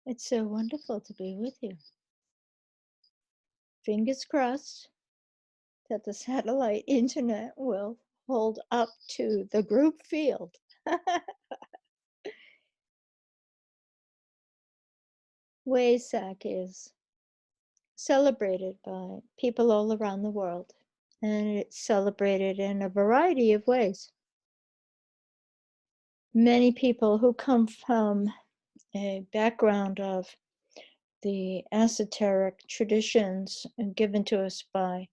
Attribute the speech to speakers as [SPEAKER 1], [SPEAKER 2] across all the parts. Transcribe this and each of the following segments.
[SPEAKER 1] It's so wonderful to be with you. Fingers crossed that the satellite internet will hold up to the group field. Wesak is celebrated by people all around the world, and it's celebrated in a variety of ways. Many people who come from a background of the esoteric traditions given to us by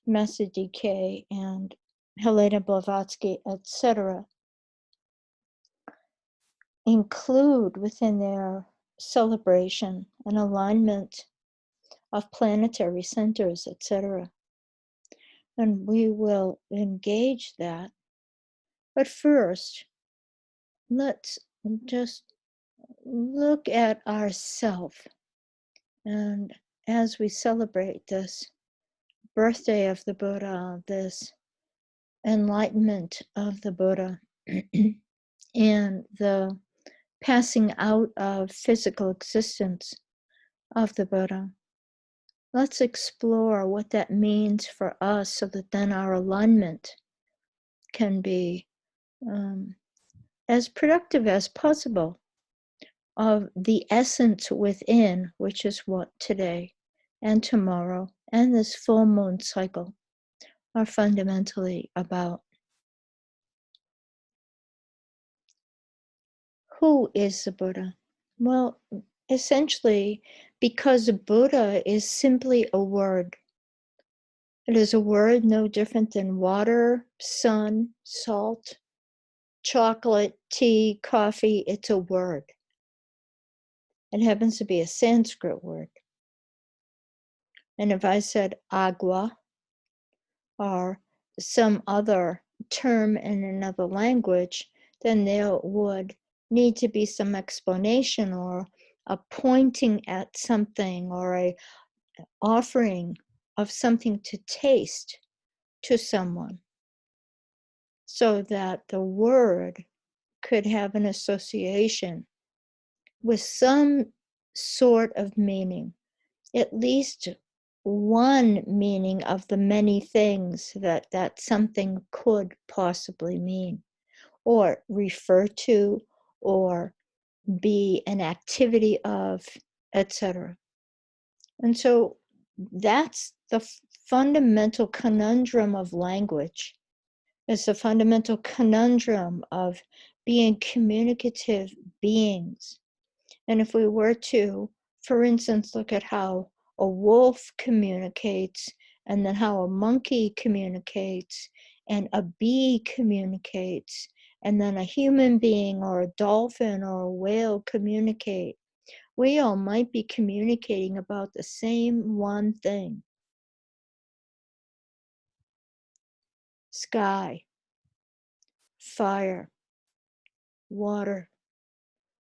[SPEAKER 1] Master DK and Helena Blavatsky, etc., include within their celebration an alignment of planetary centers, etc. And we will engage that. But first, let's just look at ourself. And as we celebrate this birthday of the Buddha, this enlightenment of the Buddha, and the passing out of physical existence of the Buddha, let's explore what that means for us so that then our alignment can be as productive as possible of the essence within, which is what today and tomorrow and this full moon cycle are fundamentally about. Who is the Buddha? Well, essentially, because Buddha is simply a word. It is a word no different than water, sun, salt, chocolate, tea, coffee. It's a word. It happens to be a Sanskrit word. And if I said agua or some other term in another language, then there would need to be some explanation or a pointing at something or a offering of something to taste to someone so that the word could have an association with some sort of meaning, at least one meaning of the many things that that something could possibly mean or refer to or be an activity of, etc. And so that's the fundamental conundrum of language. It's the fundamental conundrum of being communicative beings. And if we were to, for instance, look at how a wolf communicates, and then how a monkey communicates, and a bee communicates, and then a human being or a dolphin or a whale communicate, we all might be communicating about the same one thing. Sky, fire, water,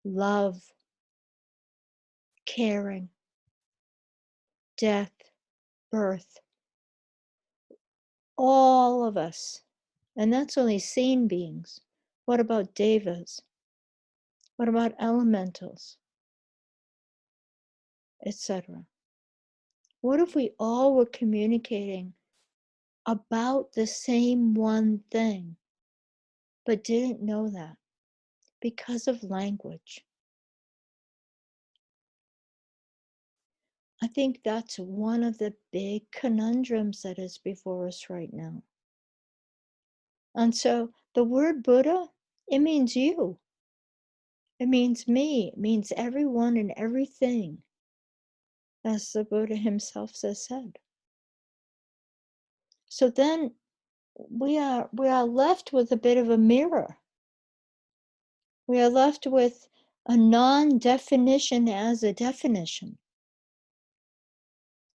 [SPEAKER 1] love, caring, death, birth. All of us. And that's only seen beings. What about devas? What about elementals? Etc. What if we all were communicating about the same one thing, but didn't know that because of language? I think that's one of the big conundrums that is before us right now. And so the word Buddha, it means you. It means me. It means everyone and everything, as the Buddha himself has said. So then we are left with a bit of a mirror. We are left with a non-definition as a definition.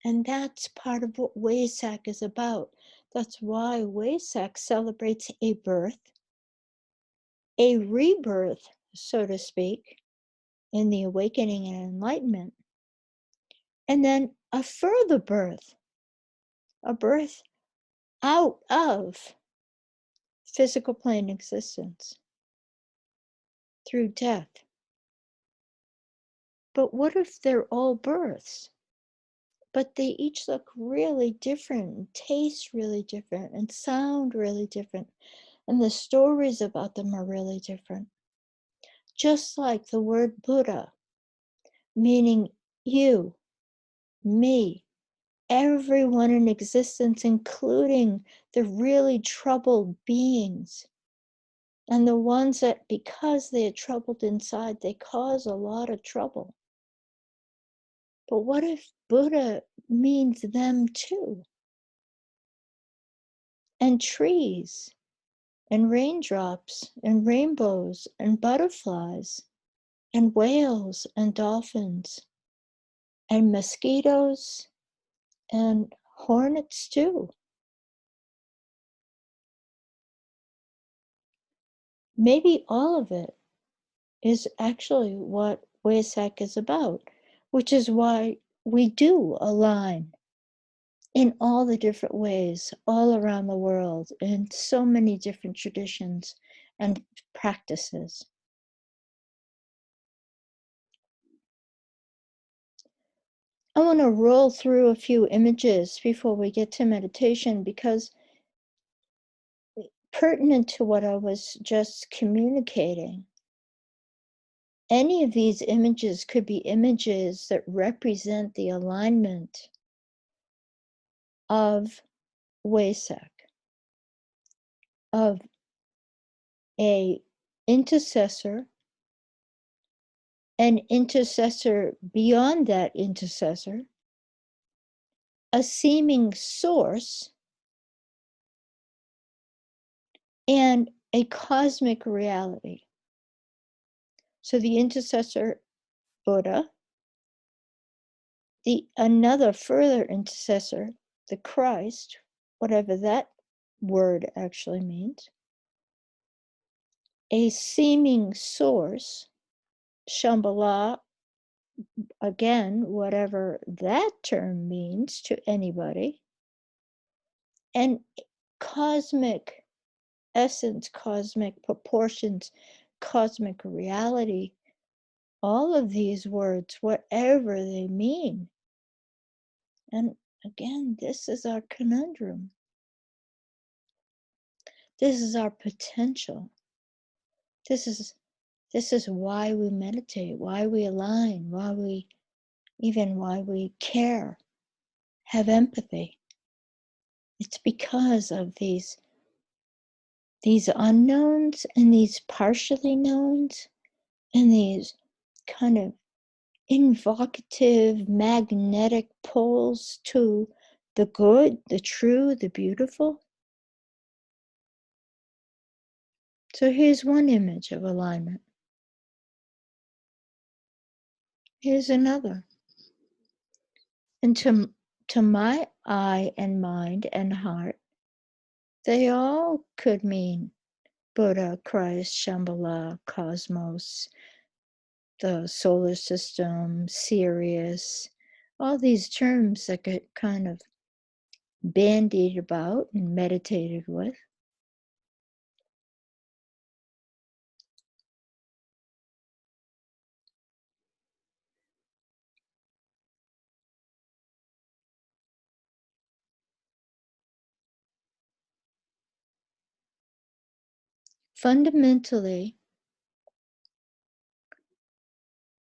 [SPEAKER 1] And that's part of what Wesak is about. That's why Wesak celebrates a birth, a rebirth, so to speak, in the awakening and enlightenment, and then a further birth, a birth out of physical plane existence through death. But what if they're all births? But they each look really different, and taste really different, and sound really different, and the stories about them are really different. Just like the word Buddha, meaning you, me, everyone in existence, including the really troubled beings, and the ones that, because they are troubled inside, they cause a lot of trouble. But what if Buddha means them too? And trees, and raindrops, and rainbows, and butterflies, and whales, and dolphins, and mosquitoes, and hornets too. Maybe all of it is actually what Wesak is about, which is why we do align in all the different ways all around the world in so many different traditions and practices. I want to roll through a few images before we get to meditation, because pertinent to what I was just communicating, any of these images could be images that represent the alignment of Wesak, of a intercessor, an intercessor beyond that intercessor, a seeming source, and a cosmic reality. So the intercessor, Buddha, the another further intercessor, the Christ, whatever that word actually means, a seeming source, Shamballa, again, whatever that term means to anybody, and cosmic essence, cosmic proportions, cosmic reality, all of these words, whatever they mean. And again, this is our conundrum. This is our potential. This is why we meditate, why we align, why we care, have empathy. It's because of these unknowns and these partially knowns and these kind of invocative magnetic pulls to the good, the true, the beautiful. So here's one image of alignment. Here's another. And to my eye and mind and heart, they all could mean Buddha, Christ, Shambhala, cosmos, the solar system, Sirius, all these terms that get kind of bandied about and meditated with. Fundamentally,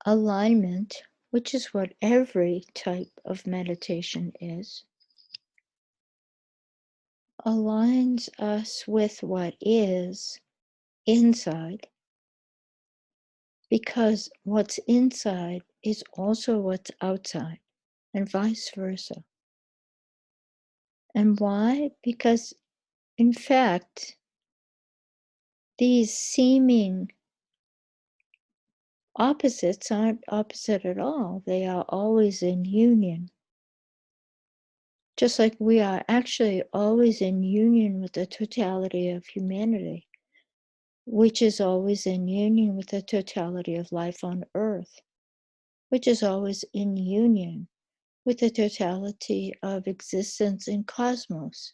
[SPEAKER 1] alignment, which is what every type of meditation is, aligns us with what is inside, because what's inside is also what's outside, and vice versa. And why? Because, in fact, these seeming opposites aren't opposite at all. They are always in union. Just like we are actually always in union with the totality of humanity, which is always in union with the totality of life on earth, which is always in union with the totality of existence in cosmos.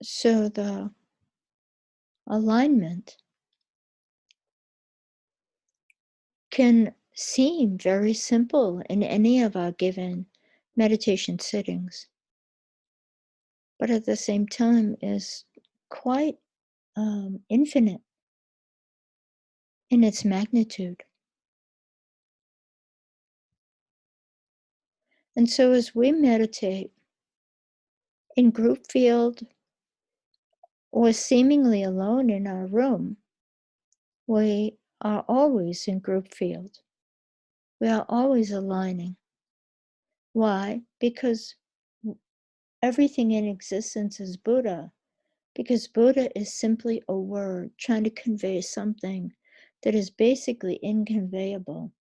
[SPEAKER 1] So the alignment can seem very simple in any of our given meditation sittings, but at the same time is quite infinite in its magnitude. And so as we meditate in group field or seemingly alone in our room, we are always in group field. We are always aligning. Why? Because everything in existence is Buddha. Because Buddha is simply a word trying to convey something that is basically inconveyable,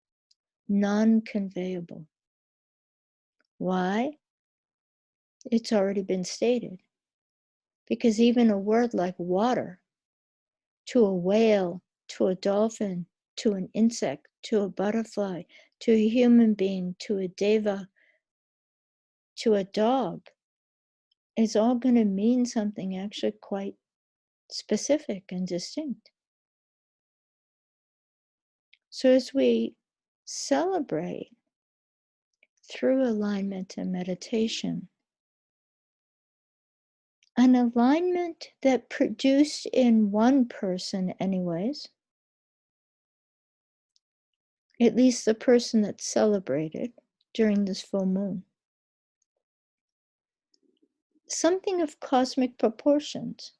[SPEAKER 1] non-conveyable. Why? It's already been stated. Because even a word like water, to a whale, to a dolphin, to an insect, to a butterfly, to a human being, to a deva, to a dog, is all going to mean something actually quite specific and distinct. So as we celebrate through alignment and meditation, an alignment that produced in one person anyways, at least the person that celebrated during this full moon, something of cosmic proportions,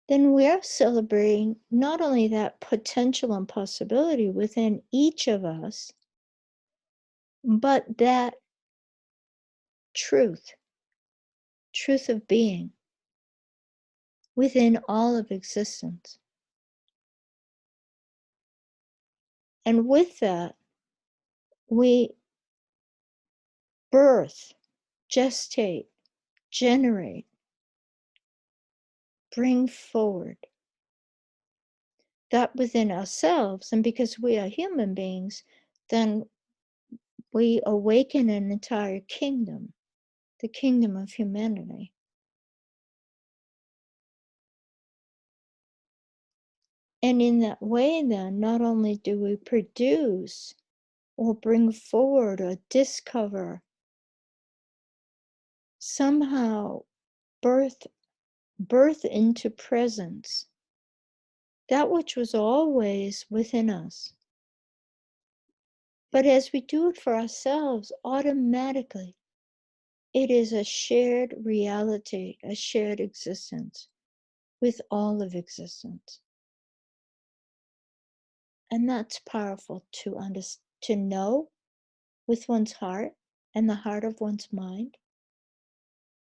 [SPEAKER 1] then we are celebrating not only that potential and possibility within each of us, but that truth of being within all of existence. And with that, we birth, gestate, generate, bring forward that within ourselves. And because we are human beings, then we awaken an entire kingdom, the kingdom of humanity. And in that way, then, not only do we produce or bring forward or discover, somehow birth into presence that which was always within us. But as we do it for ourselves, automatically, it is a shared reality, a shared existence with all of existence. And that's powerful to know with one's heart and the heart of one's mind.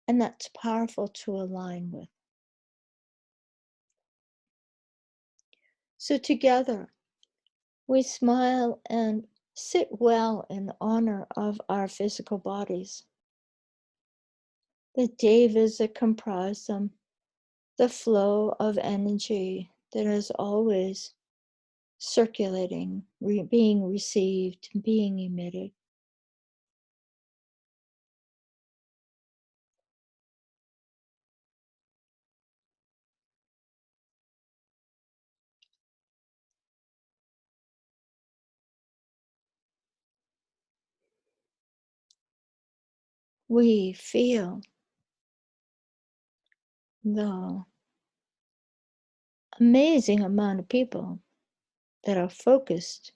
[SPEAKER 1] And that's powerful to align with. So together, we smile and sit well in honor of our physical bodies, the devas that comprise them, the flow of energy that is always circulating, being received, being emitted. We feel the amazing amount of people that are focused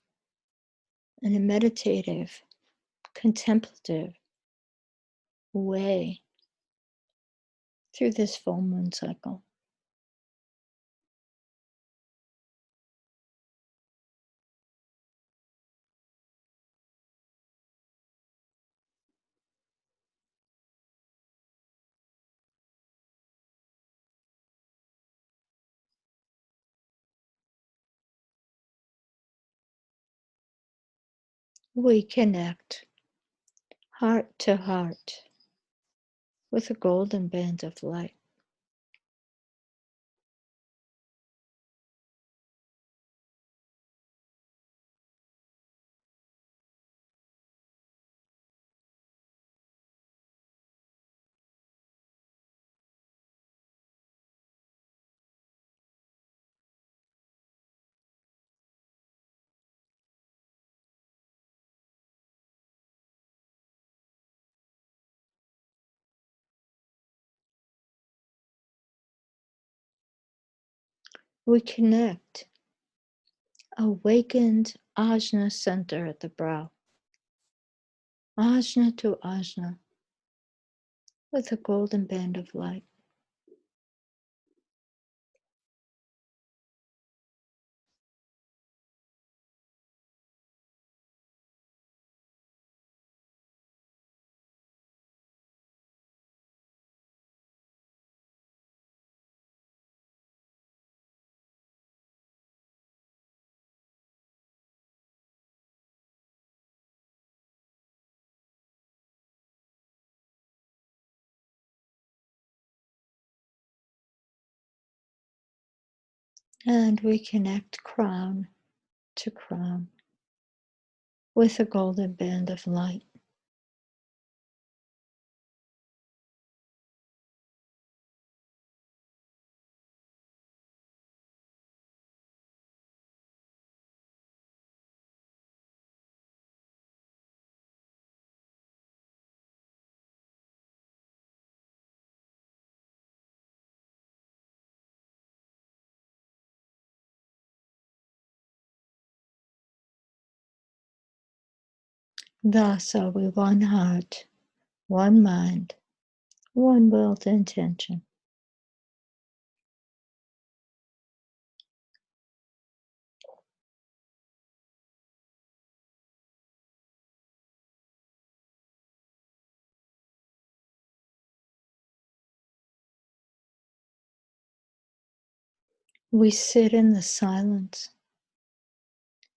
[SPEAKER 1] in a meditative, contemplative way through this full moon cycle. We connect heart to heart with a golden band of light. We connect awakened ajna center at the brow, ajna to ajna, with a golden band of light. And we connect crown to crown with a golden band of light. Thus are we one heart, one mind, one willed intention. We sit in the silence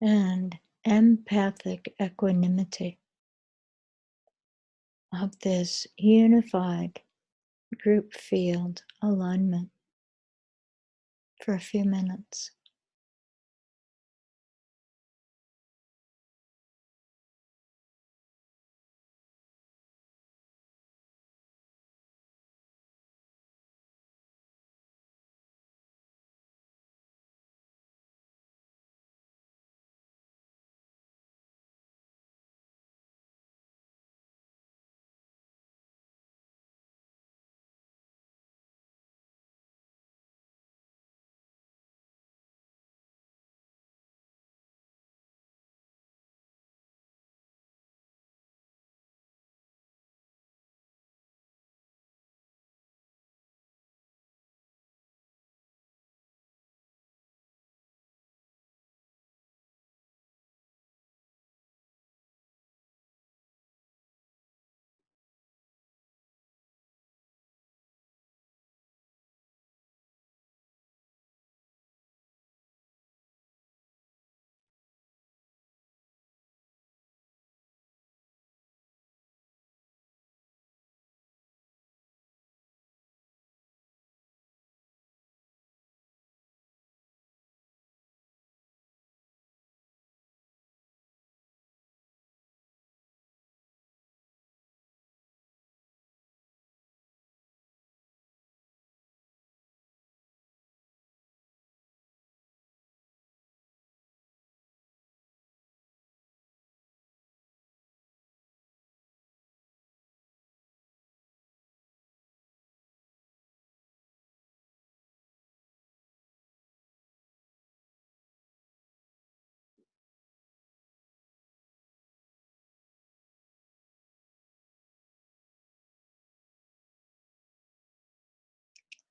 [SPEAKER 1] and empathic equanimity of this unified group field alignment for a few minutes.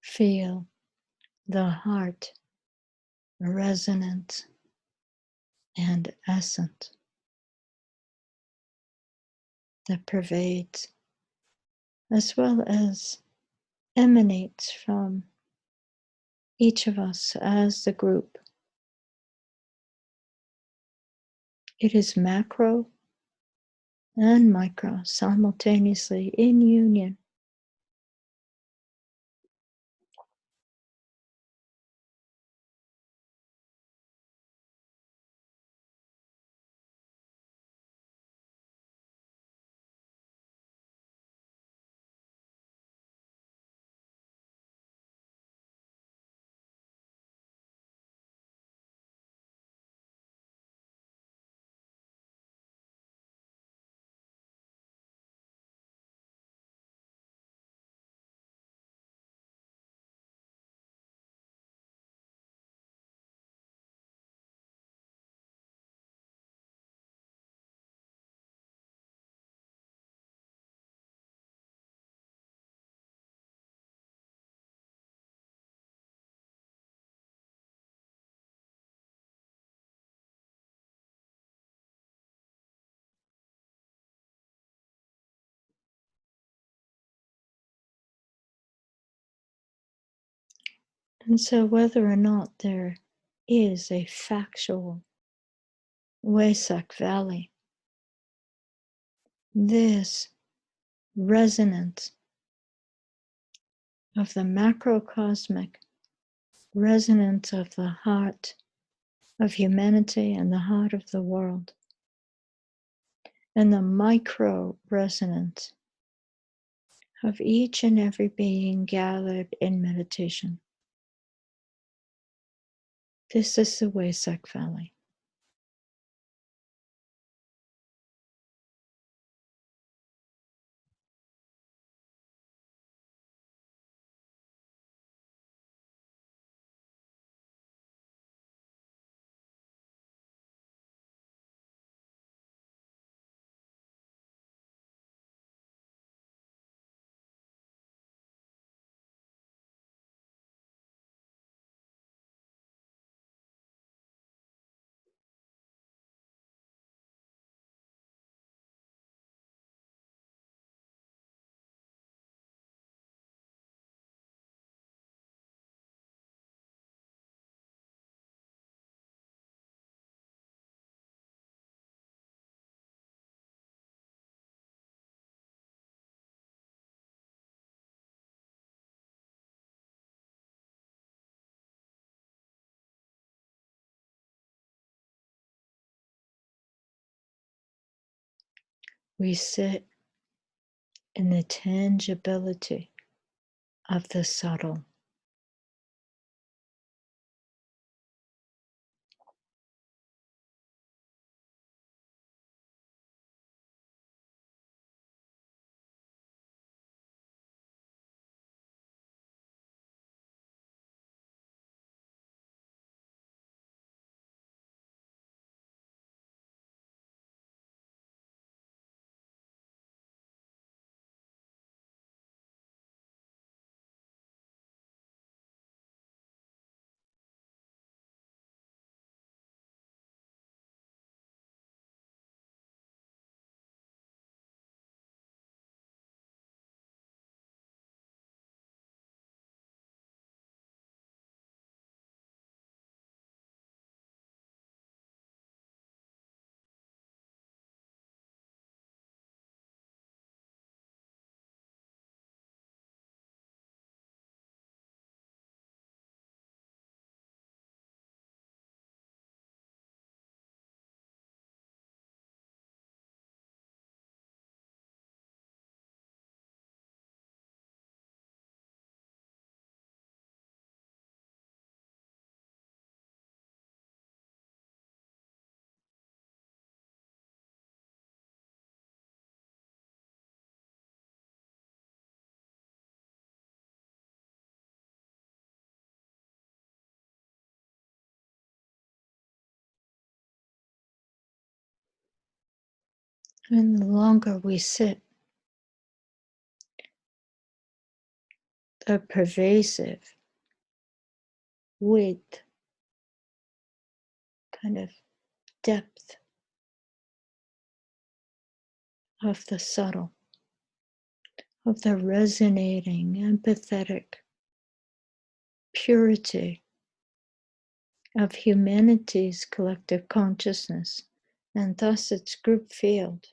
[SPEAKER 1] Feel the heart resonant and essence that pervades as well as emanates from each of us as the group. It is macro and micro simultaneously in union. And so, whether or not there is a factual Wesak Valley, this resonance of the macrocosmic resonance of the heart of humanity and the heart of the world, and the micro resonance of each and every being gathered in meditation. This is the Wesak Valley. We sit in the tangibility of the subtle. And the longer we sit, the pervasive width, kind of depth of the subtle, of the resonating, empathetic purity of humanity's collective consciousness, and thus its group field,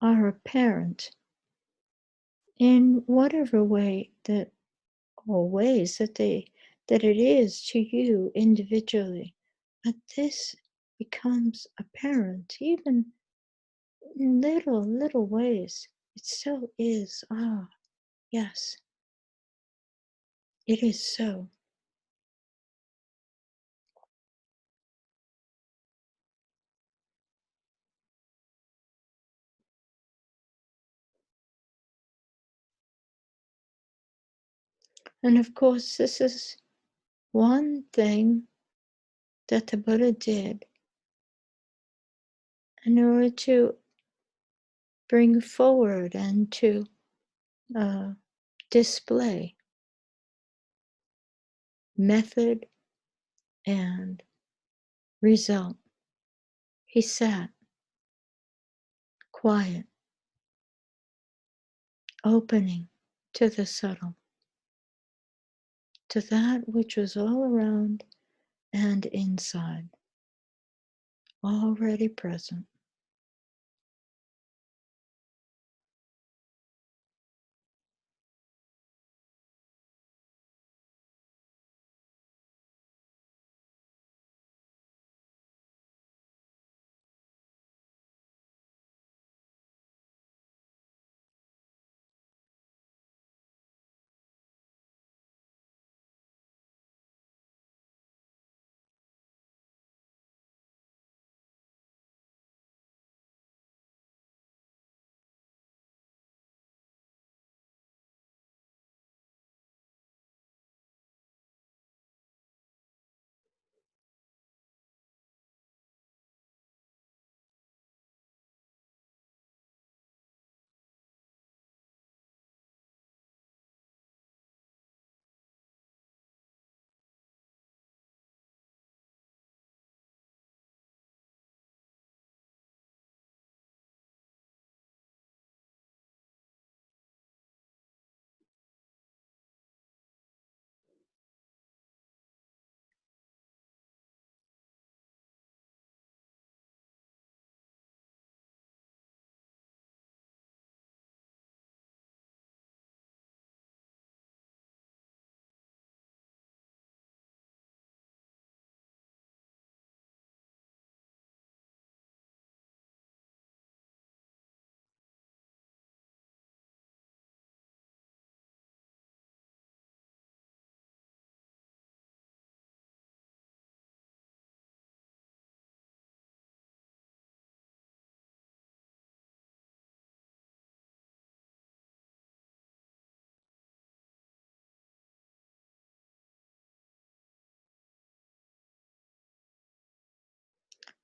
[SPEAKER 1] are apparent in whatever way that, or ways that that it is to you individually. But this becomes apparent even in little ways. It still is. Yes, it is so. And of course, this is one thing that the Buddha did in order to bring forward and to display method and result. He sat quiet, opening to the subtle. to that which was all around and inside, already present.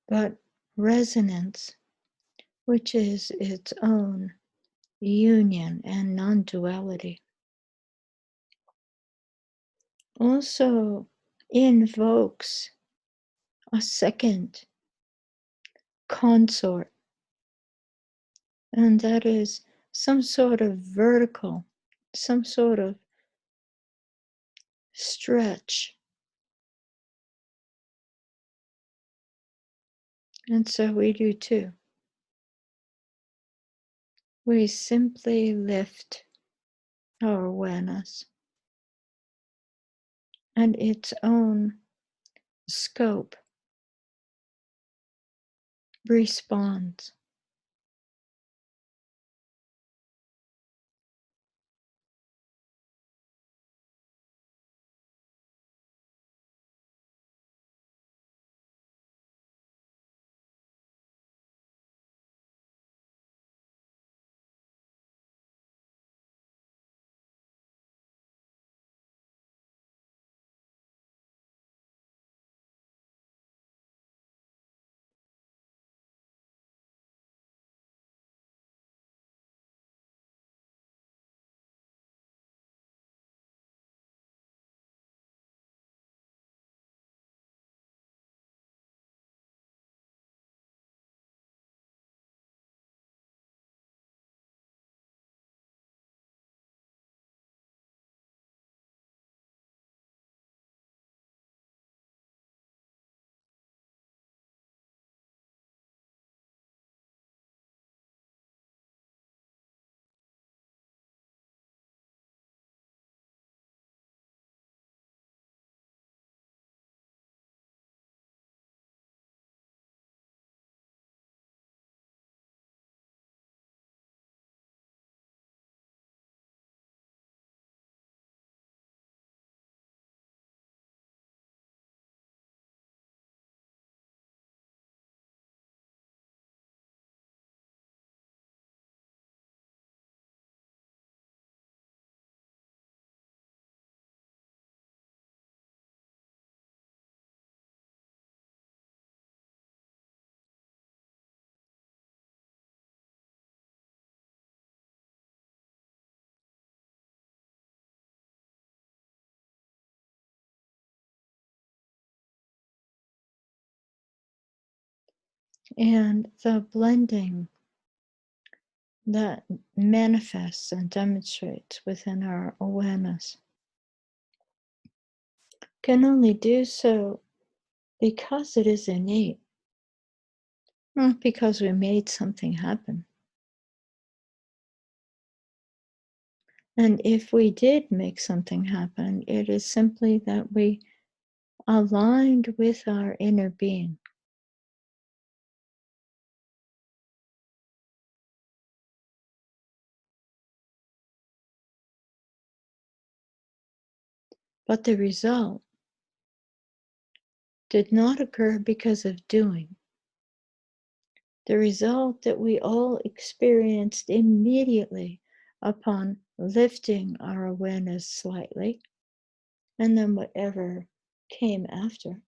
[SPEAKER 1] But resonance, which is its own union and non duality, also invokes a second consort, and that is some sort of vertical, some sort of stretch. And so we do too. We simply lift our awareness, and its own scope responds. And the blending that manifests and demonstrates within our awareness can only do so because it is innate, not because we made something happen. And if we did make something happen, it is simply that we aligned with our inner being. But the result did not occur because of doing. The result that we all experienced immediately upon lifting our awareness slightly, and then whatever came after,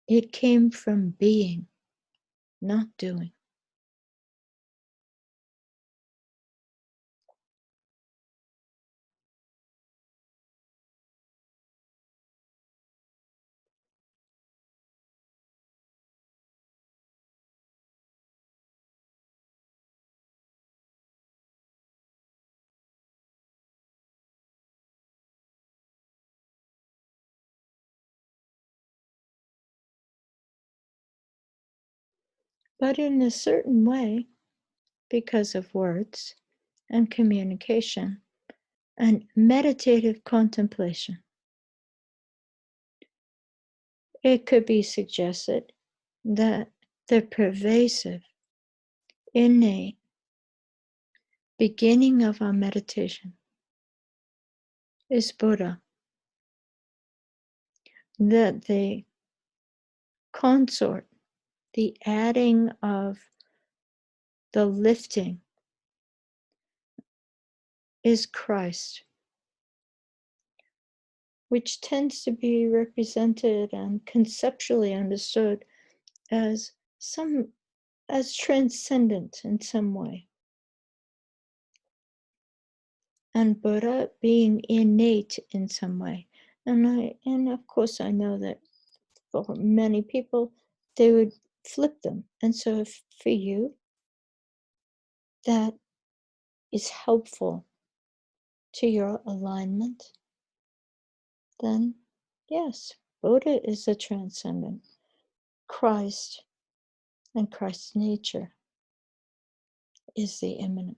[SPEAKER 1] it came from being, not doing. But in a certain way, because of words and communication and meditative contemplation, it could be suggested that the pervasive, innate beginning of our meditation is Buddha, that the consort, the adding of the lifting is Christ, which tends to be represented and conceptually understood as as transcendent in some way. And Buddha being innate in some way. And of course I know that for many people they would flip them. And so if for you that is helpful to your alignment, then yes, Buddha is a transcendent. Christ and Christ's nature is the immanent.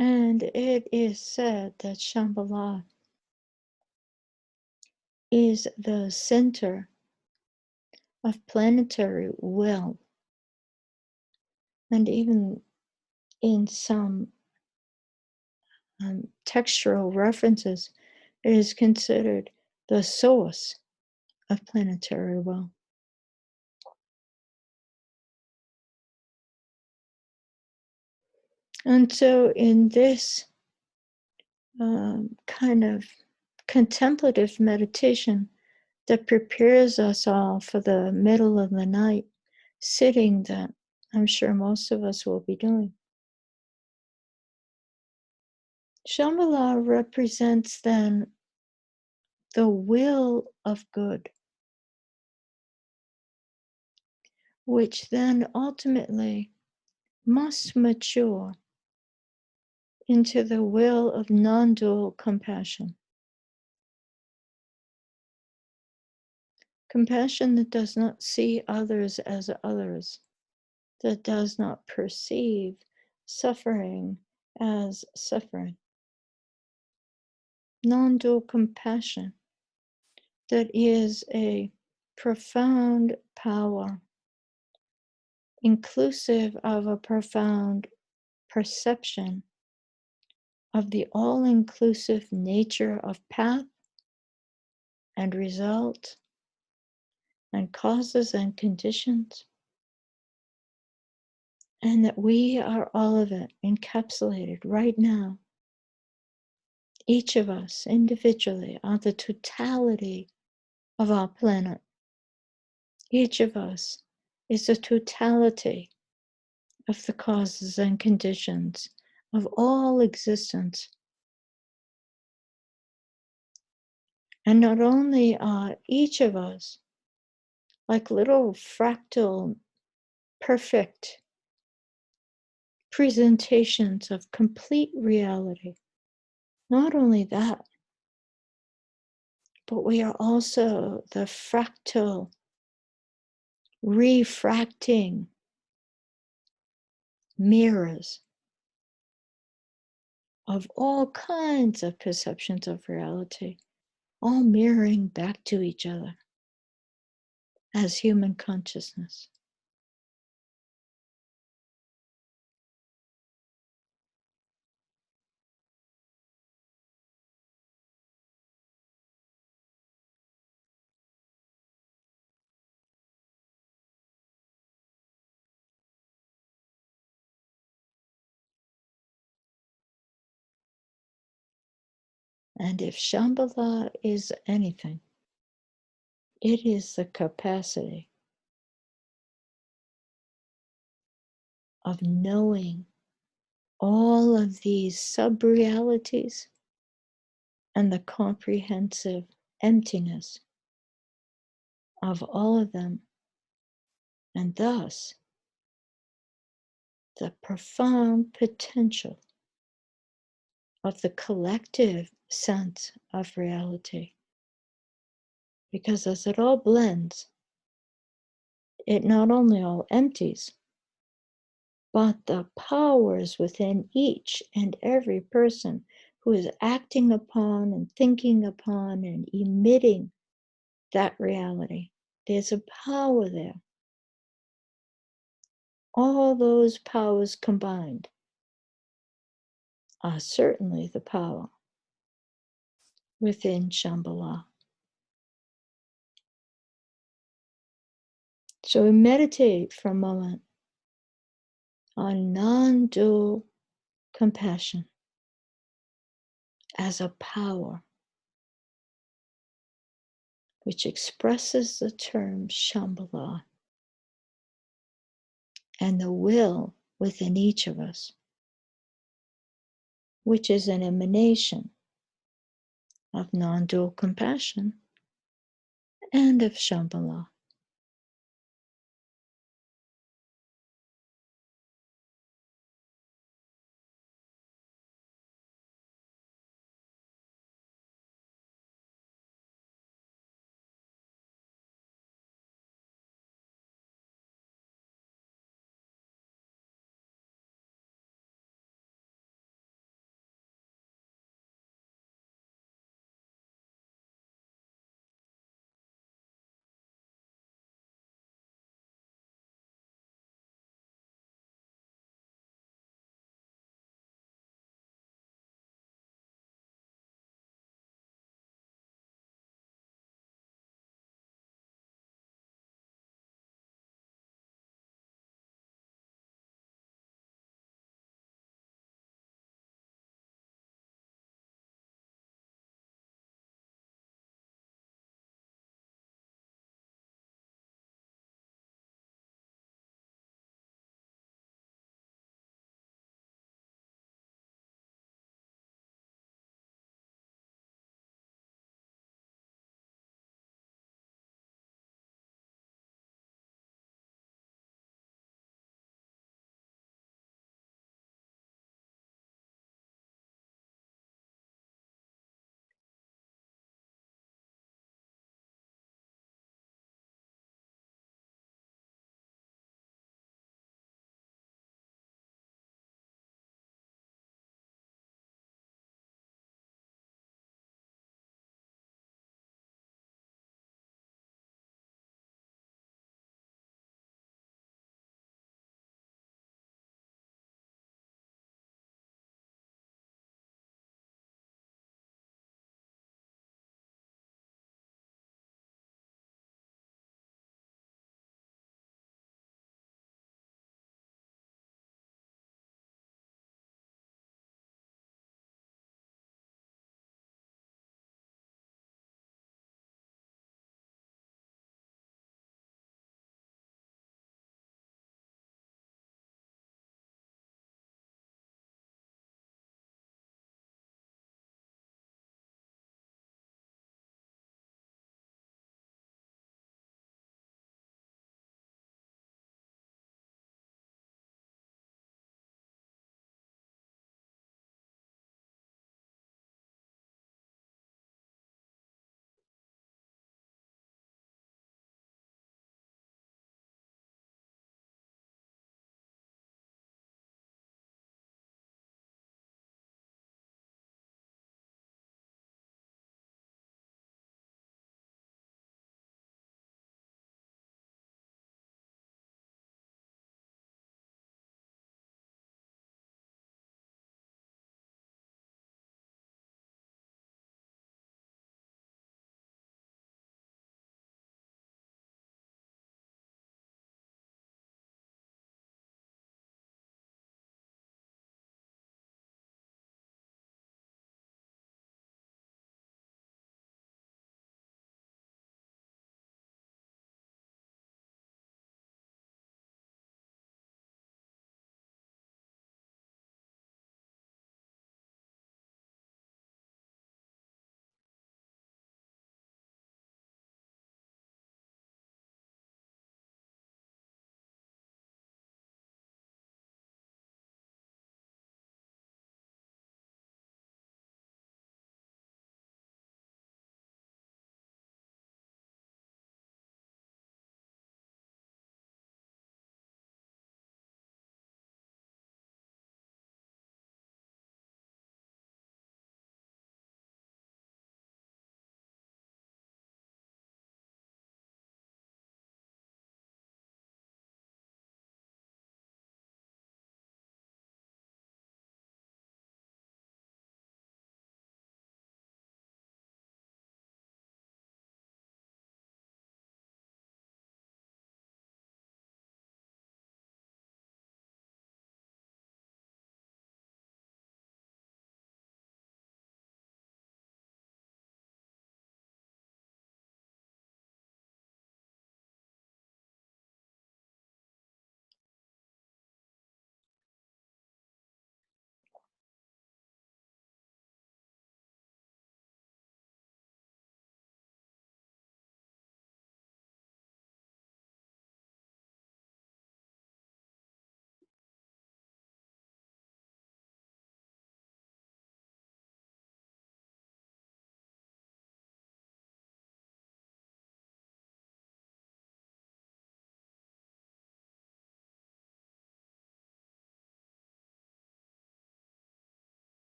[SPEAKER 1] And it is said that Shamballa is the center of planetary will. And even in some textual references, it is considered the source of planetary will. And so, in this kind of contemplative meditation that prepares us all for the middle of the night sitting that I'm sure most of us will be doing. Shambhala represents then the will of good, which then ultimately must mature into the will of non-dual compassion. Compassion that does not see others as others, that does not perceive suffering as suffering. Non-dual compassion that is a profound power, inclusive of a profound perception of the all-inclusive nature of path and result and causes and conditions, and that we are all of it encapsulated right now. Each of us individually are the totality of our planet. Each of us is the totality of the causes and conditions of all existence. And not only are each of us like little fractal, perfect presentations of complete reality, not only that, but we are also the fractal, refracting mirrors of all kinds of perceptions of reality, all mirroring back to each other as human consciousness. And if Shambhala is anything, it is the capacity of knowing all of these sub-realities and the comprehensive emptiness of all of them, and thus the profound potential of the collective sense of reality. Because as it all blends, it not only all empties, but the powers within each and every person who is acting upon and thinking upon and emitting that reality. There's a power there. All those powers combined are certainly the power within Shambhala. So we meditate for a moment on non-dual compassion as a power which expresses the term Shambhala and the will within each of us, which is an emanation of non-dual compassion and of Shambhala.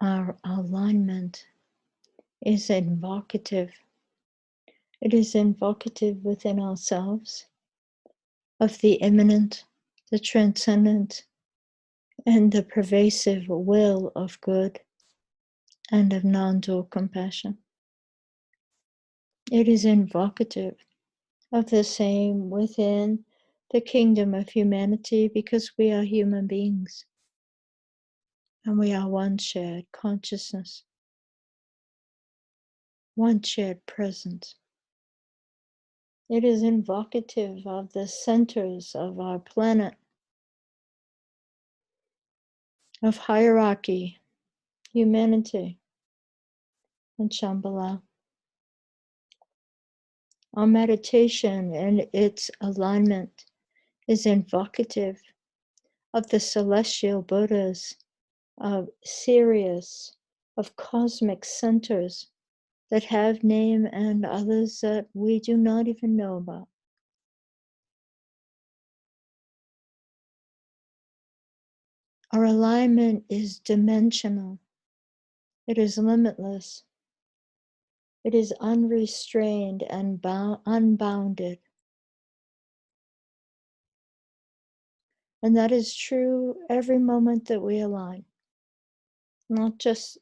[SPEAKER 1] Our alignment is invocative. It is invocative within ourselves of the immanent, the transcendent, and the pervasive will of good and of non-dual compassion. It is invocative of the same within the kingdom of humanity because we are human beings and we are one shared consciousness, one shared presence. It is invocative of the centers of our planet, of hierarchy, humanity, and Shamballa. Our meditation and its alignment is invocative of the celestial Buddhas, of Sirius, of cosmic centers that have name and others that we do not even know about. Our alignment is dimensional. It is limitless. It is unrestrained and unbounded. And that is true every moment that we align, not just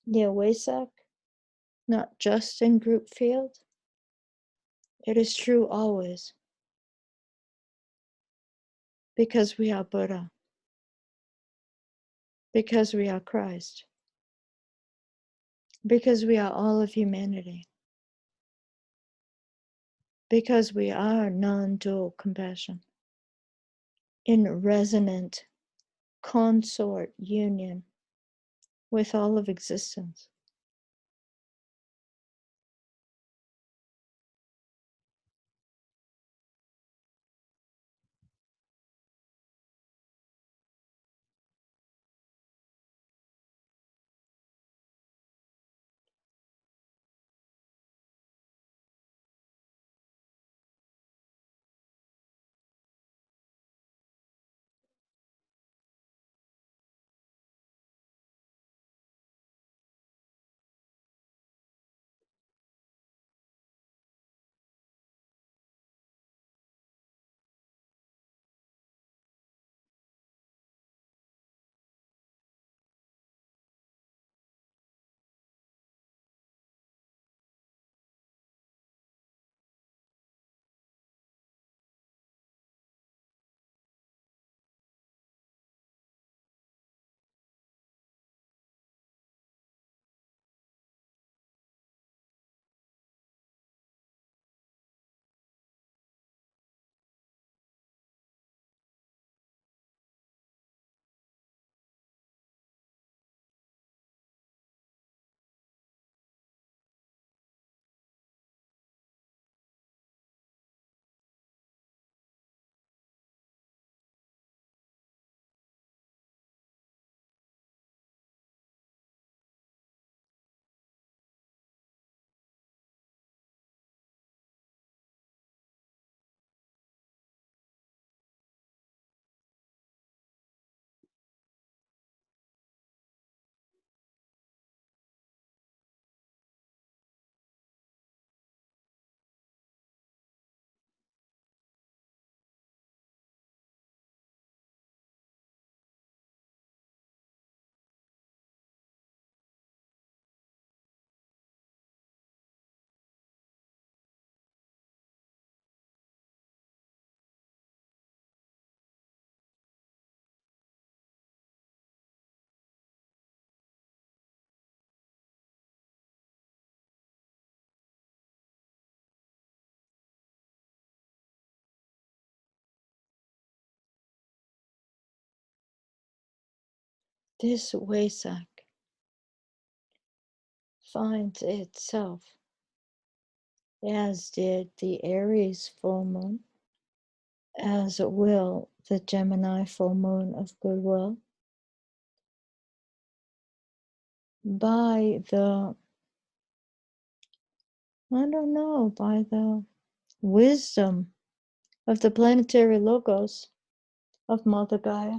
[SPEAKER 1] near Wesak, not just in group field. It is true always because we are Buddha, because we are Christ, because we are all of humanity, because we are non-dual compassion in resonant consort union with all of existence. This Wesak finds itself, as did the Aries full moon, as will the Gemini full moon of goodwill, by the, by the wisdom of the planetary logos of Mother Gaia.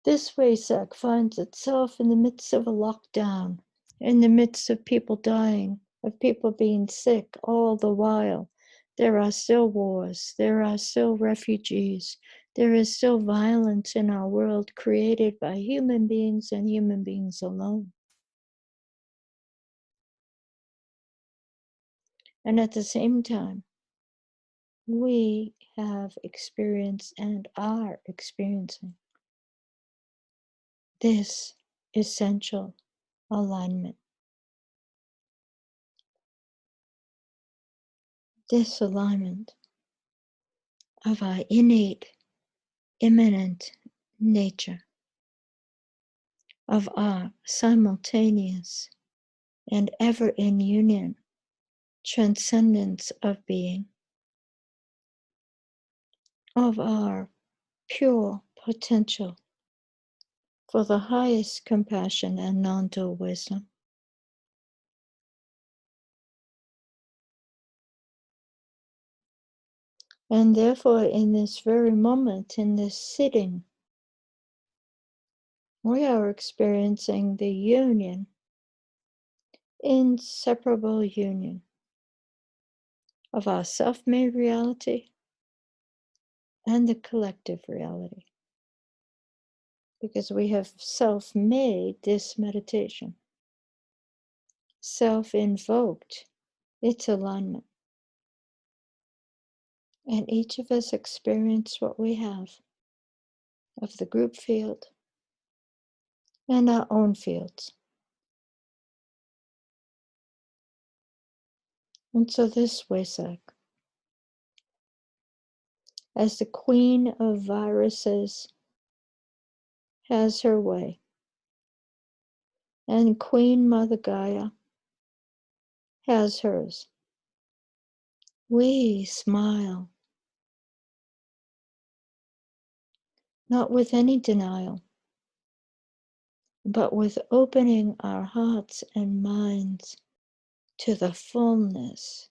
[SPEAKER 1] This Wesak finds itself in the midst of a lockdown, in the midst of people dying, of people being sick all the while. There are still wars, there are still refugees, there is still violence in our world created by human beings and human beings alone. And at the same time, we have experienced and are experiencing this essential alignment. This alignment of our innate, immanent nature, of our simultaneous and ever in union transcendence of being, of our pure potential for the highest compassion and non-dual wisdom. And therefore, in this very moment, in this sitting, we are experiencing the union, inseparable union of our self-made reality and the collective reality. Because we have self-made this meditation, self-invoked its alignment. And each of us experience what we have of the group field and our own fields. And so this Wesak, as the queen of viruses, has her way, and Queen Mother Gaia has hers. We smile, not with any denial, but with opening our hearts and minds to the fullness,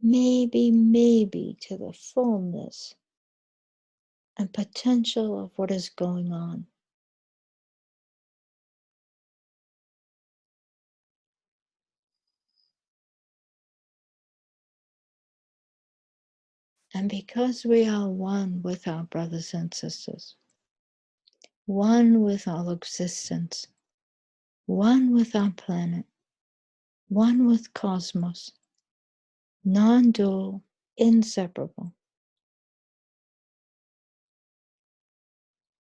[SPEAKER 1] maybe to the fullness and potential of what is going on. And because we are one with our brothers and sisters, one with all existence, one with our planet, one with cosmos, non-dual, inseparable.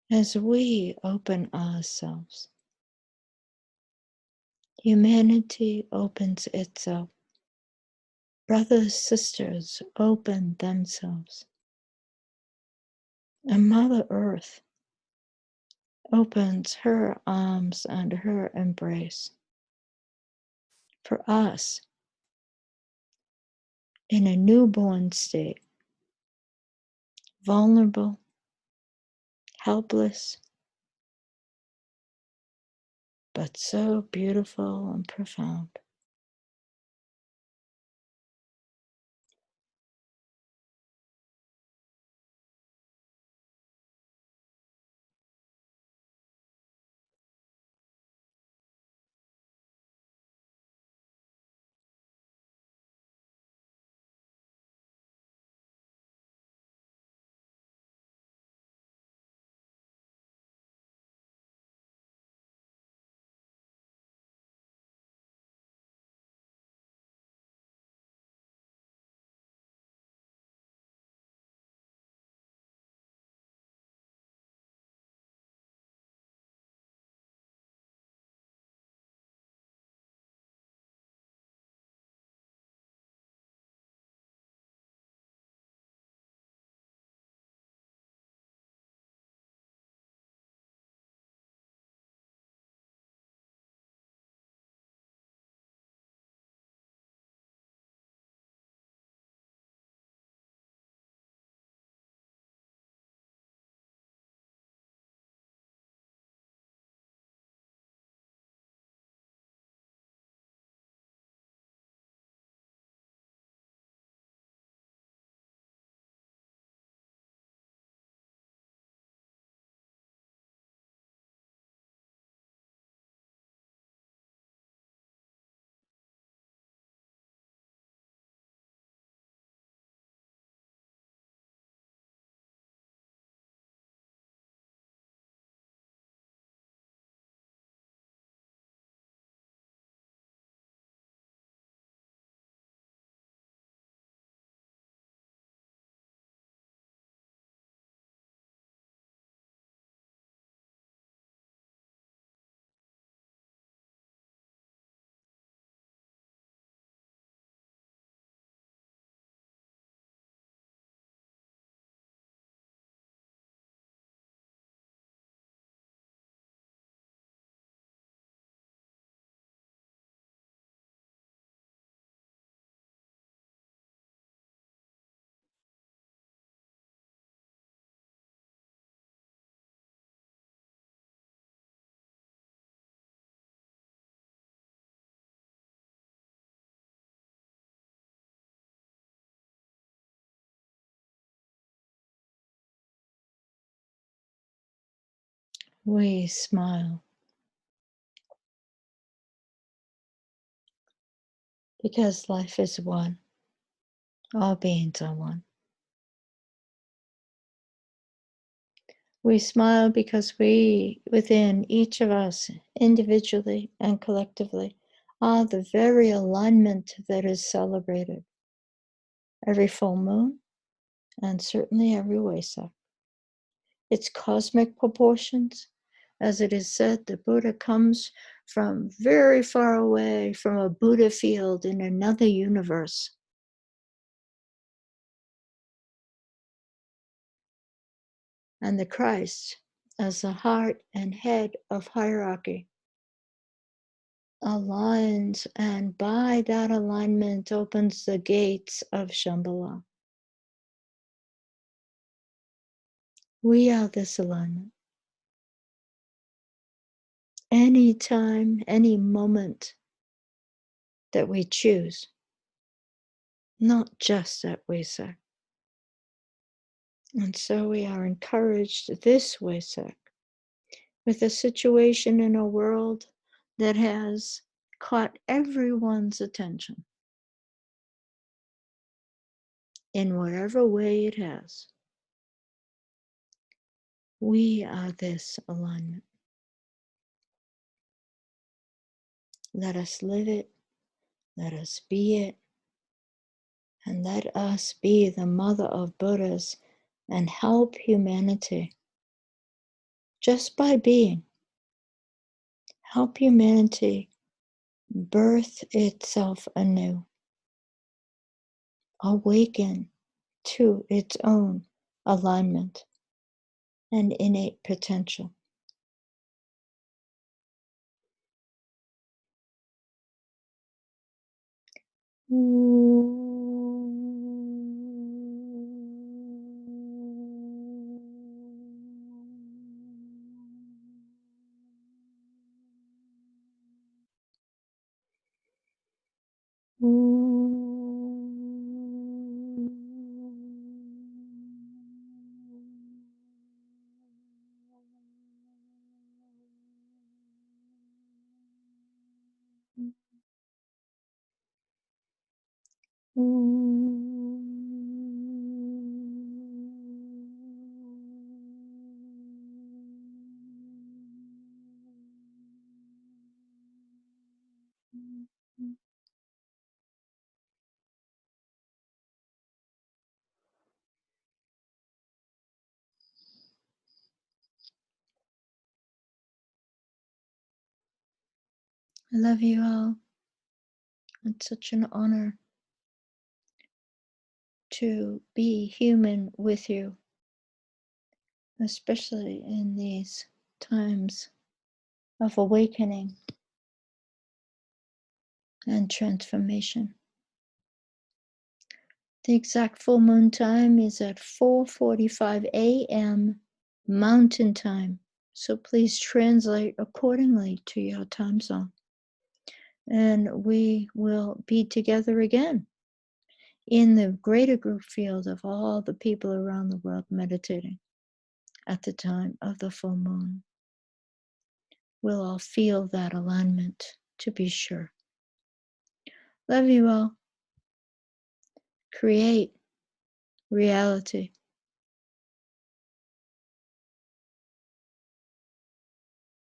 [SPEAKER 1] As we open ourselves, humanity opens itself. Brothers, sisters open themselves. And Mother Earth opens her arms and her embrace for us in a newborn state, vulnerable, helpless, but so beautiful and profound. We smile because life is one. All beings are one. We smile because we, within each of us, individually and collectively, are the very alignment that is celebrated every full moon and certainly every Wesak. Its cosmic proportions, as it is said, the Buddha comes from very far away, from a Buddha field in another universe. And the Christ, as the heart and head of hierarchy, aligns, and by that alignment opens the gates of Shamballa. We are this alignment. Any time, any moment that we choose, not just at Wesak. And so we are encouraged this Wesak with a situation in a world that has caught everyone's attention in whatever way it has. We are this alignment. Let us live it. Let us be it. And let us be the mother of Buddhas and help humanity just by being. Help humanity birth itself anew, awaken to its own alignment and innate potential. I love you all. It's such an honor to be human with you, especially in these times of awakening and transformation. The exact full moon time is at 4:45 a.m. Mountain Time, so please translate accordingly to your time zone. And we will be together again in the greater group field of all the people around the world meditating at the time of the full moon. We'll all feel that alignment, to be sure. Love you all. Create reality.